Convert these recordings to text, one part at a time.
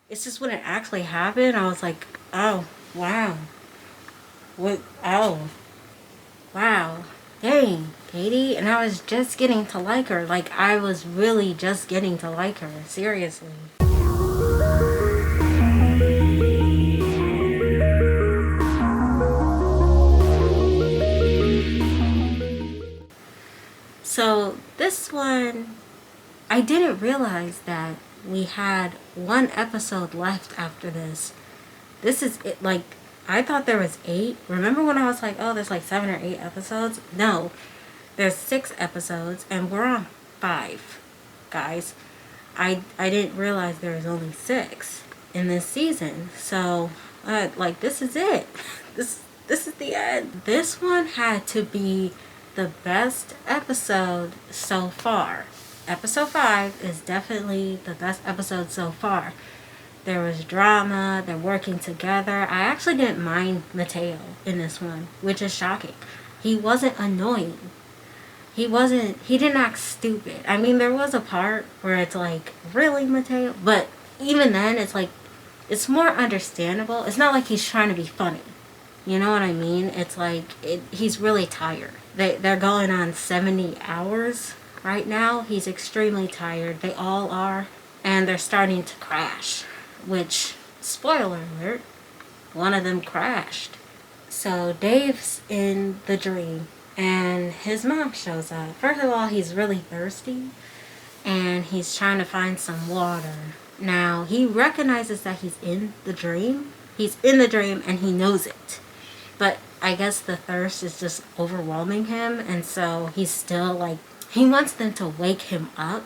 It's just when it actually happened, I was like, oh, wow. What? Oh, wow. Dang, Katie. And I was just getting to like her. Like, I was really just getting to like her. Seriously. So, this one, I didn't realize that we had one episode left after this. This is it. Like, I thought there was 8. Remember when I was like, oh, there's like 7 or 8 episodes? No, there's 6 episodes, and we're on 5, guys. I didn't realize there was only 6 in this season. So, like, this is it. This is the end. This one had to be the best episode so far. Episode 5 is definitely the best episode so far. There was drama, they're working together. I actually didn't mind Mateo in this one, which is shocking. He wasn't annoying. He didn't act stupid. I mean, there was a part where it's like, really, Mateo? But even then, it's like, it's more understandable. It's not like he's trying to be funny. You know what I mean? It's like, he's really tired. They're going on 70 hours right now. He's extremely tired. They all are. And they're starting to crash. Which, spoiler alert, one of them crashed. So Dave's in the dream and his mom shows up. First of all, he's really thirsty and he's trying to find some water. Now, he recognizes that he's in the dream. He's in the dream and he knows it. But I guess the thirst is just overwhelming him, and so he's still like, he wants them to wake him up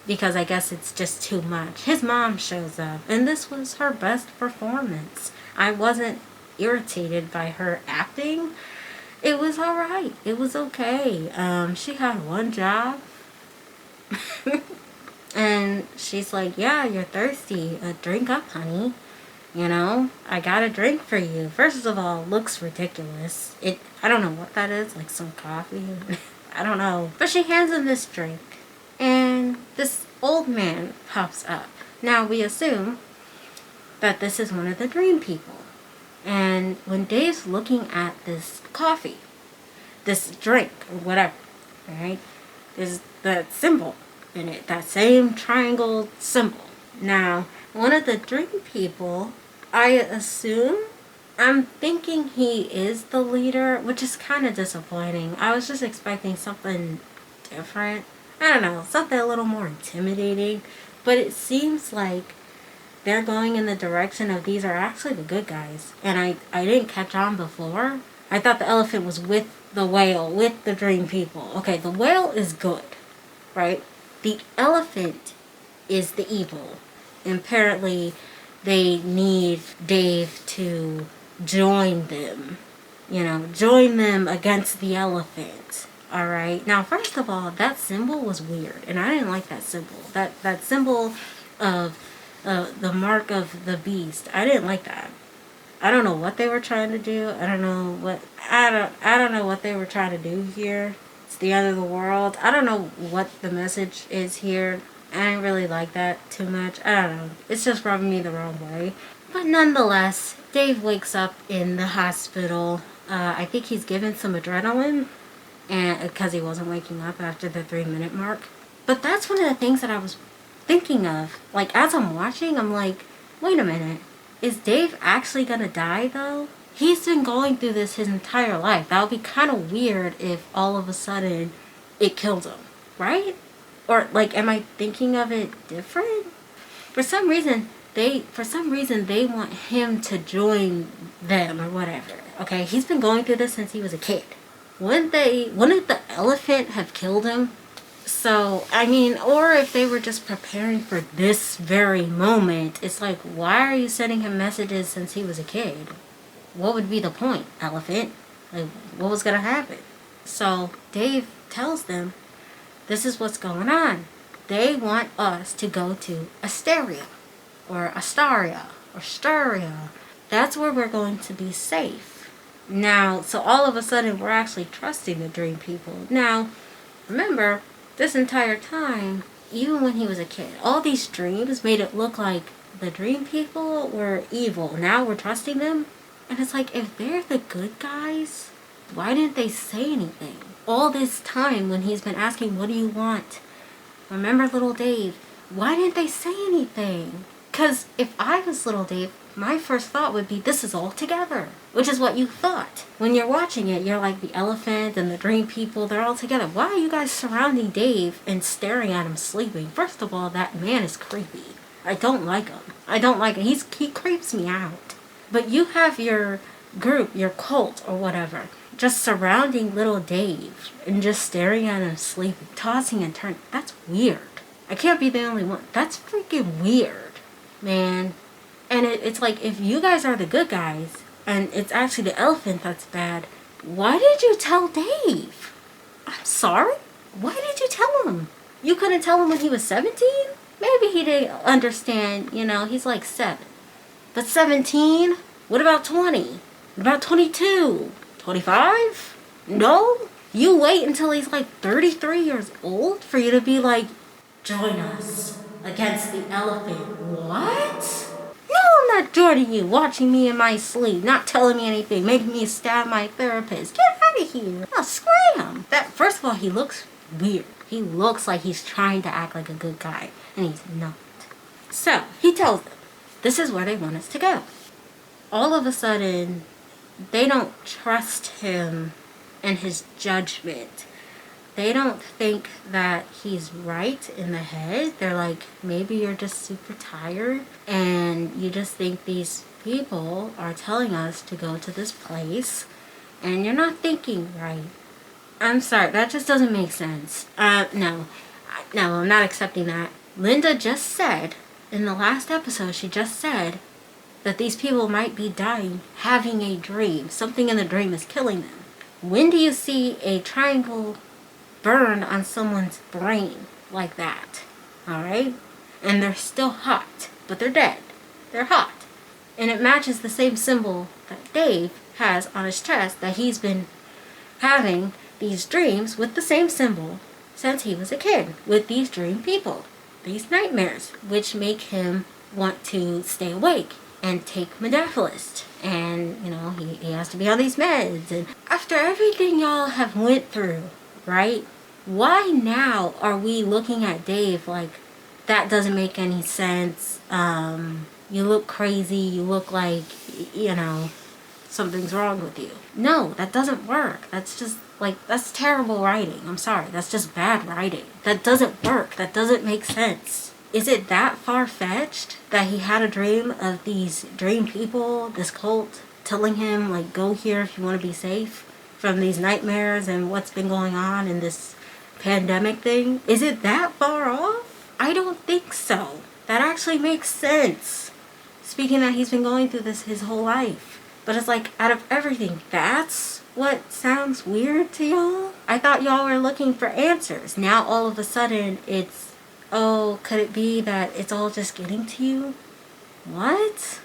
because I guess it's just too much. His mom shows up, and this was her best performance. I wasn't irritated by her acting. It was alright. It was okay. She had one job. And she's like, yeah, you're thirsty. Drink up, honey. You know, I got a drink for you. First of all, looks ridiculous. I don't know what that is, like some coffee. I don't know. But she hands him this drink. And this old man pops up. Now we assume that this is one of the dream people. And when Dave's looking at this coffee, this drink, or whatever, right, there's that symbol in it, that same triangle symbol. Now, one of the dream people, I assume, I'm thinking he is the leader, which is kind of disappointing. I was just expecting something different. I don't know, something a little more intimidating. But it seems like they're going in the direction of these are actually the good guys. And I didn't catch on before. I thought the elephant was with the whale, with the dream people. Okay, the whale is good, right? The elephant is the evil. And apparently they need Dave to join them. You know, join them against the elephant. Alright. Now, first of all, that symbol was weird. And I didn't like that symbol. That symbol of the mark of the beast. I didn't like that. I don't know what they were trying to do. I don't know what they were trying to do here. It's the end of the world. I don't know what the message is here. I didn't really like that too much. I don't know. It's just rubbing me the wrong way. But nonetheless, Dave wakes up in the hospital. I think he's given some adrenaline, and because he wasn't waking up after the 3-minute mark. But that's one of the things that I was thinking of. Like, as I'm watching, I'm like, wait a minute. Is Dave actually gonna die, though? He's been going through this his entire life. That would be kind of weird if all of a sudden it killed him, right? Or, like, am I thinking of it different? For some reason, they want him to join them or whatever. Okay, he's been going through this since he was a kid. Wouldn't the elephant have killed him? So, I mean, or if they were just preparing for this very moment, it's like, why are you sending him messages since he was a kid? What would be the point, elephant? Like, what was gonna happen? So, Dave tells them, this is what's going on. They want us to go to Asteria, or Astaria, or Styria. That's where we're going to be safe. Now, so all of a sudden, we're actually trusting the dream people. Now, remember, this entire time, even when he was a kid, all these dreams made it look like the dream people were evil. Now we're trusting them. And it's like, if they're the good guys, why didn't they say anything? All this time when he's been asking, what do you want? Remember little Dave? Why didn't they say anything? Because if I was little Dave, my first thought would be, this is all together. Which is what you thought. When you're watching it, you're like, the elephant and the dream people, they're all together. Why are you guys surrounding Dave and staring at him sleeping? First of all, that man is creepy. I don't like him. I don't like him. He creeps me out. But you have your group, your cult or whatever, just surrounding little Dave and just staring at him sleeping, tossing and turning. That's weird. I can't be the only one. That's freaking weird, man. And it's like, if you guys are the good guys and it's actually the elephant that's bad, why did you tell Dave? I'm sorry? Why did you tell him? You couldn't tell him when he was 17? Maybe he didn't understand, he's like 7. But 17? What about 20? What about 22? 25? No? You wait until he's like 33 years old for you to be like, join us against the elephant. What? No, I'm not joining you, watching me in my sleep, not telling me anything, making me stab my therapist. Get out of here. I'll scram. First of all, he looks weird. He looks like he's trying to act like a good guy, and he's not. So, he tells them, this is where they want us to go. All of a sudden, they don't trust him and his judgment. They don't think that he's right in the head. They're like, maybe you're just super tired and you just think these people are telling us to go to this place and you're not thinking right. I'm sorry, that just doesn't make sense. No, I'm not accepting that. Linda just said, in the last episode, she just said that these people might be dying, having a dream. Something in the dream is killing them. When do you see a triangle burned on someone's brain like that? Alright? And they're still hot, but they're dead. They're hot. And it matches the same symbol that Dave has on his chest, that he's been having these dreams with the same symbol since he was a kid, with these dream people, these nightmares, which make him want to stay awake and take Modaphyllist. And, he has to be on these meds. And after everything y'all have went through, right? Why now are we looking at Dave like, that doesn't make any sense? You look crazy. You look like, something's wrong with you. No, that doesn't work. That's just, that's terrible writing. I'm sorry. That's just bad writing. That doesn't work. That doesn't make sense. Is it that far-fetched that he had a dream of these dream people, this cult, telling him, go here if you want to be safe from these nightmares and what's been going on in this pandemic thing? Is it that far off? I don't think so. That actually makes sense. Speaking that he's been going through this his whole life. But it's like, out of everything, that's what sounds weird to y'all? I thought y'all were looking for answers. Now all of a sudden it's, oh, could it be that it's all just getting to you? What?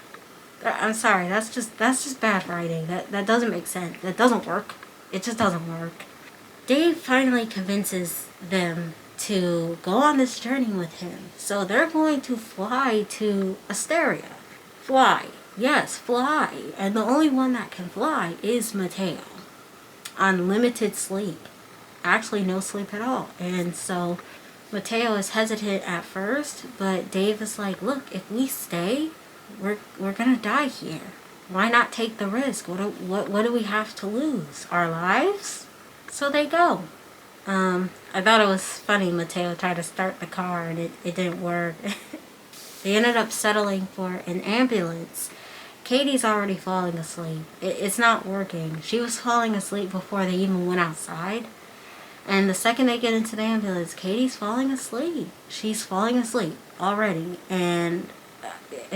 I'm sorry, that's just bad writing. That doesn't make sense. That doesn't work. It just doesn't work. Dave finally convinces them to go on this journey with him. So they're going to fly to Asteria. Fly. Yes, fly. And the only one that can fly is Mateo. On limited sleep. Actually, no sleep at all. And so Mateo is hesitant at first, but Dave is like, look, if we stay, we're gonna die here. Why not take the risk? What do we have to lose? Our lives? So they go. I thought it was funny. Mateo tried to start the car and it didn't work. They ended up settling for an ambulance. Katie's already falling asleep. It's not working. She was falling asleep before they even went outside. And the second they get into the ambulance, Katie's falling asleep. She's falling asleep already. And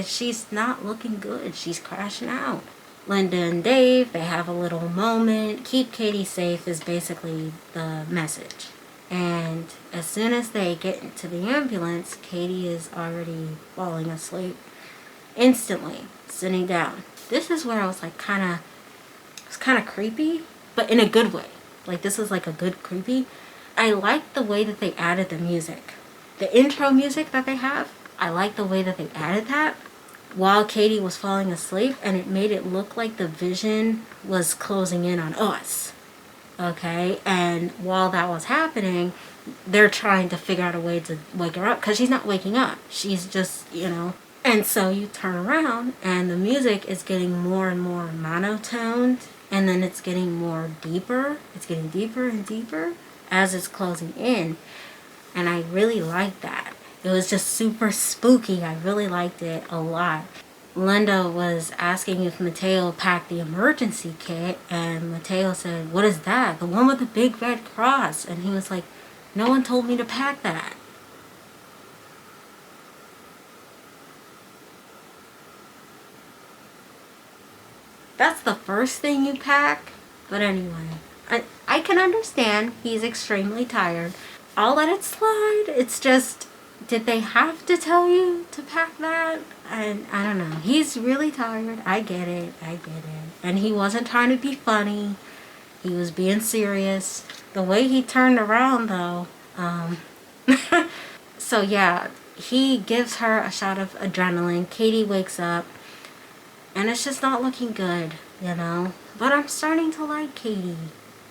she's not looking good. She's crashing out. Linda and Dave, they have a little moment. Keep Katie safe is basically the message. And as soon as they get into the ambulance, Katie is already falling asleep. Instantly, sitting down. This is where I was like kind of creepy, but in a good way. This is like a good creepy. I like the way that they added the music. The intro music that they have, I like the way that they added that. while Katie was falling asleep, and it made it look like the vision was closing in on us. Okay, and while that was happening, they're trying to figure out a way to wake her up because she's not waking up. She's just, And so you turn around and the music is getting more and more monotoned, and then it's getting more deeper. It's getting deeper and deeper as it's closing in. And I really liked that. It was just super spooky. I really liked it a lot. Linda was asking if Mateo packed the emergency kit, and Mateo said, "What is that? The one with the big red cross?" And he was like, "No one told me to pack that." That's the first thing you pack. But anyway, I can understand he's extremely tired. I'll let it slide. It's just, did they have to tell you to pack that? And I don't know. He's really tired. I get it. And he wasn't trying to be funny. He was being serious. The way he turned around, though. So yeah, he gives her a shot of adrenaline. Katie wakes up. And it's just not looking good, But I'm starting to like Katie.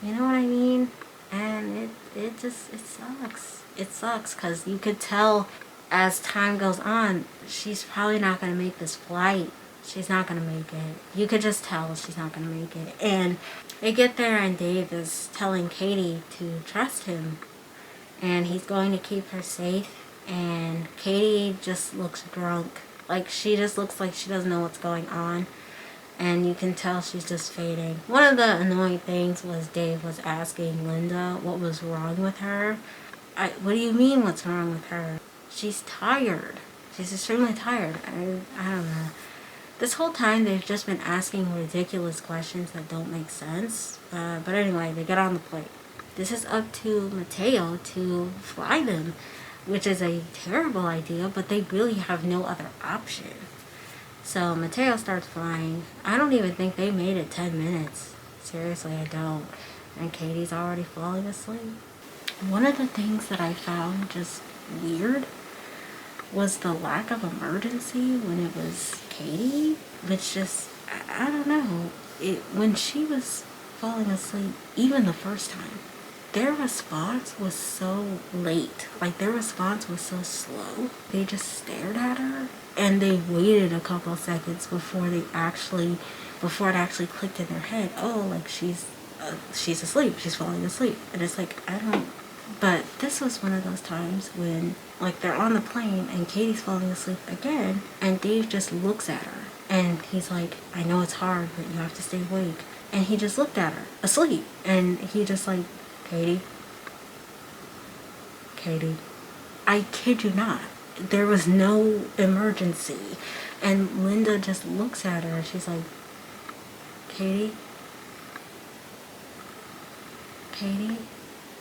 You know what I mean? And it sucks. It sucks because you could tell as time goes on, she's probably not going to make this flight. She's not going to make it. You could just tell she's not going to make it. And they get there and Dave is telling Katie to trust him. And he's going to keep her safe. And Katie just looks drunk. Like, she just looks like she doesn't know what's going on. And you can tell she's just fading. One of the annoying things was Dave was asking Linda what was wrong with her. What do you mean what's wrong with her? She's tired. She's extremely tired. I don't know. This whole time they've just been asking ridiculous questions that don't make sense. But anyway, they get on the plane. This is up to Mateo to fly them, which is a terrible idea, but they really have no other option. So Mateo starts flying. I don't even think they made it 10 minutes. Seriously, I don't. And Katie's already falling asleep. One of the things that I found just weird was the lack of emergency when it was Katie, which just, I don't know. When she was falling asleep, even the first time, their response was so late. Like, their response was so slow. They just stared at her, and they waited a couple of seconds before it actually clicked in their head. Oh, like, she's asleep. She's falling asleep. And it's like, I don't. But this was one of those times when, like, they're on the plane and Katie's falling asleep again, and Dave just looks at her, and he's like, "I know it's hard, but you have to stay awake." And he just looked at her, asleep, and he just like, Katie, I kid you not. There was no emergency. And Linda just looks at her and she's like, Katie?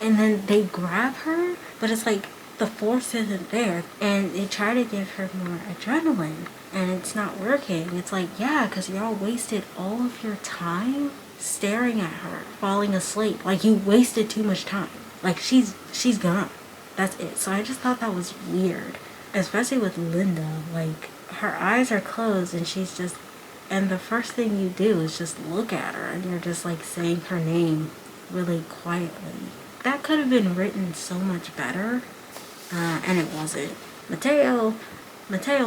And then they grab her, but it's like the force isn't there. And they try to give her more adrenaline, and it's not working. It's like, yeah, because y'all wasted all of your time staring at her, falling asleep. Like, you wasted too much time. Like, she's gone. That's it. So I just thought that was weird. Especially with Linda. Like, her eyes are closed and she's just... And the first thing you do is just look at her, and you're just, like, saying her name really quietly. That could have been written so much better. And it wasn't. Mateo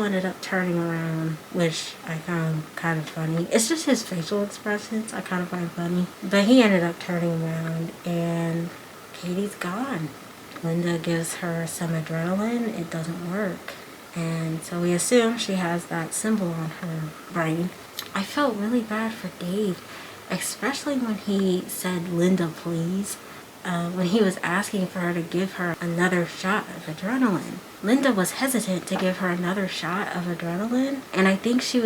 ended up turning around, which I found kind of funny. It's just his facial expressions I kind of find funny. But he ended up turning around, and Katie's gone. Linda gives her some adrenaline. It doesn't work. And so we assume she has that symbol on her brain. I felt really bad for Dave, especially when he said, "Linda, please." When he was asking for her to give her another shot of adrenaline. Linda was hesitant to give her another shot of adrenaline. And I think she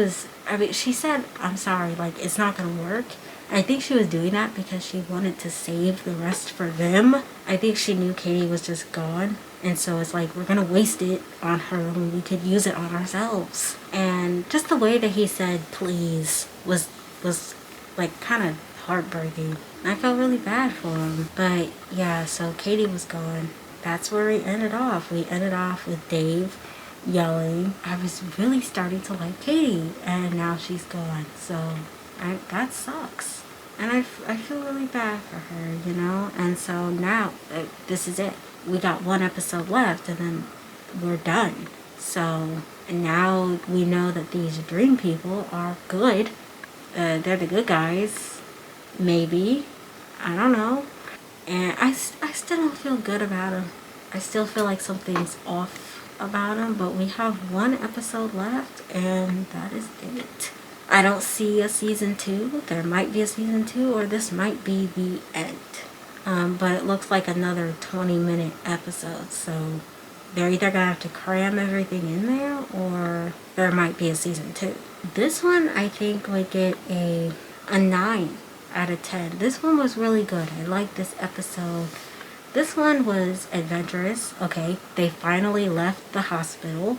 said, "I'm sorry, like, it's not going to work." And I think she was doing that because she wanted to save the rest for them. I think she knew Katie was just gone. And so it's like, we're going to waste it on her when we could use it on ourselves. And just the way that he said, "please," was like kind of heartbreaking. I felt really bad for him. But yeah, so Katie was gone. That's where we ended off. We ended off with Dave yelling. I was really starting to like Katie, and now she's gone. So that sucks. And I feel really bad for her, you know? And so now, this is it. We got one episode left, and then we're done. So now we know that these dream people are good. They're the good guys. Maybe. I don't know. And I still don't feel good about them. I still feel like something's off about them, but we have one episode left, and that is it. I don't see a season 2. There might be a season 2, or this might be the end. But it looks like another 20-minute episode, so they're either gonna have to cram everything in there, or there might be a season 2. This one, I think, would get a 9 out of 10. This one was really good. I liked this episode. This one was adventurous. Okay, they finally left the hospital.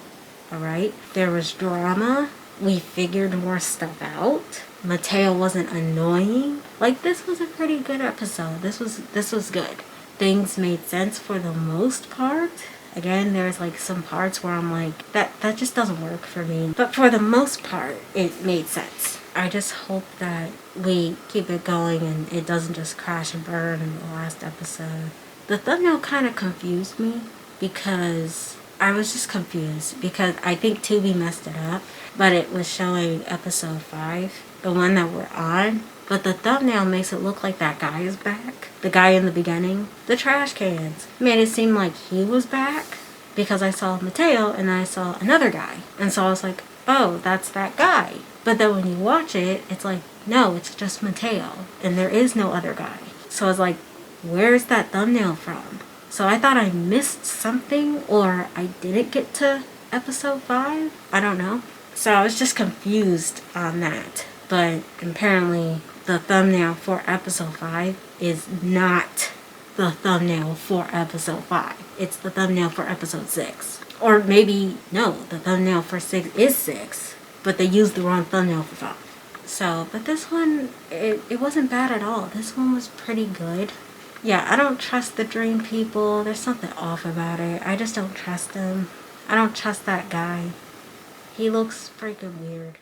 Alright, there was drama. We figured more stuff out. Mateo wasn't annoying. Like, this was a pretty good episode. This was good. Things made sense for the most part. Again, there's like some parts where I'm like, that just doesn't work for me. But for the most part, it made sense. I just hope that we keep it going and it doesn't just crash and burn in the last episode. The thumbnail kind of confused me because I was just confused because I think Tubi messed it up, but it was showing episode 5, the one that we're on. But the thumbnail makes it look like that guy is back. The guy in the beginning. The trash cans made it seem like he was back because I saw Mateo and I saw another guy. And so I was like, oh, that's that guy. But then when you watch it, it's like, no, it's just Mateo. And there is no other guy. So I was like, where's that thumbnail from? So I thought I missed something or I didn't get to episode 5. I don't know. So I was just confused on that. But apparently the thumbnail for episode 5 is not the thumbnail for episode 5. It's the thumbnail for episode 6. Or maybe, no, the thumbnail for 6 is 6, but they used the wrong thumbnail for 5. So, but this one, it wasn't bad at all. This one was pretty good. Yeah, I don't trust the dream people. There's something off about it. I just don't trust them. I don't trust that guy. He looks freaking weird.